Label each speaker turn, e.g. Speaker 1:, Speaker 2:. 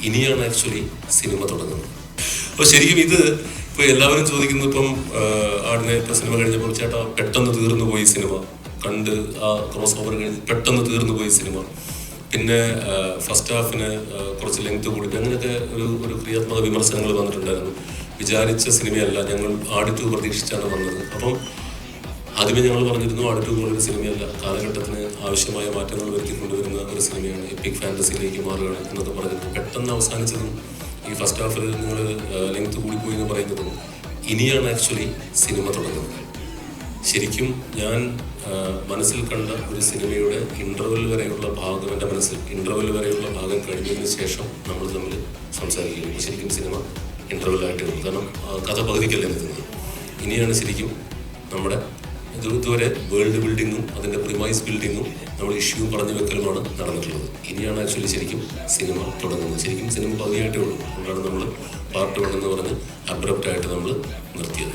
Speaker 1: ഇനിയാണ് actually cinema തുടങ്ങുന്നത്. അപ്പോൾ ശരിക്കും ഇത് ഇപ്പോൾ എല്ലാവരും ചോദിക്കുന്നു, ഇപ്പം ആടിനെ ഇപ്പോൾ സിനിമ കഴിഞ്ഞപ്പോൾ ചേട്ടാ പെട്ടെന്ന് തീർന്നു പോയി സിനിമ കണ്ട്, ആ ക്രോസ് ഓവർ കഴിഞ്ഞ് പെട്ടെന്ന് തീർന്നു പോയി സിനിമ, പിന്നെ ഫസ്റ്റ് ഹാഫിന് കുറച്ച് ലെങ്ത് കൂടി, അങ്ങനെയൊക്കെ ഒരു ക്രിയാത്മക വിമർശനങ്ങൾ വന്നിട്ടുണ്ടായിരുന്നു. വിചാരിച്ച സിനിമയല്ല, ഞങ്ങൾ ആട് 2 പ്രതീക്ഷിച്ചാണ് വന്നത്. അപ്പം ആദ്യമേ ഞങ്ങൾ പറഞ്ഞിരുന്നു ആട് 2 പോലൊരു സിനിമയല്ല, കാലഘട്ടത്തിന് ആവശ്യമായ മാറ്റങ്ങൾ വരുത്തിക്കൊണ്ടുവരുന്ന ഒരു സിനിമയാണ്, എപ്പിക് ഫാൻറ്റസിയിലേക്ക് മാറുകയാണ് എന്നൊക്കെ പറഞ്ഞിരുന്നു. പെട്ടെന്ന് അവസാനിച്ചതും ഈ ഫസ്റ്റ് ഹാഫിൽ നിങ്ങൾ ലെങ്ത് കൂടിപ്പോയി എന്ന് പറയുന്നതും ഇനിയാണ് ആക്ച്വലി സിനിമ തുടങ്ങുന്നത്. ശരിക്കും ഞാൻ മനസ്സിൽ കണ്ട ഒരു സിനിമയുടെ ഇൻ്റർവെൽ വരെയുള്ള ഭാഗം, എൻ്റെ മനസ്സിൽ ഇൻ്റർവെൽ വരെയുള്ള ഭാഗം കഴിഞ്ഞതിന് ശേഷം നമ്മൾ തമ്മിൽ സംസാരിക്കുകയും ശരിക്കും സിനിമ ഇൻ്റർവെല്ലായിട്ടേ ഉള്ളൂ. കാരണം കഥ പകുതിക്കല്ലേ നിൽക്കുന്നത്. ഇനിയാണ് ശരിക്കും നമ്മുടെ ഇതുവരെ വേൾഡ് ബിൽഡിങ്ങും അതിൻ്റെ പ്രിമൈസ് ബിൽഡിങ്ങും നമ്മൾ ഇഷ്യൂവും പറഞ്ഞു വെക്കലുമാണ് നടന്നിട്ടുള്ളത്. ഇനിയാണ് ആക്ച്വലി ശരിക്കും സിനിമ തുടങ്ങുന്നത്. ശരിക്കും സിനിമ പകുതിയായിട്ടേ ഉള്ളൂ. അതുകൊണ്ടാണ് നമ്മൾ പാർട്ട് 1 എന്ന് പറഞ്ഞ് അബ്രപ്റ്റായിട്ട് നമ്മൾ നിർത്തിയത്.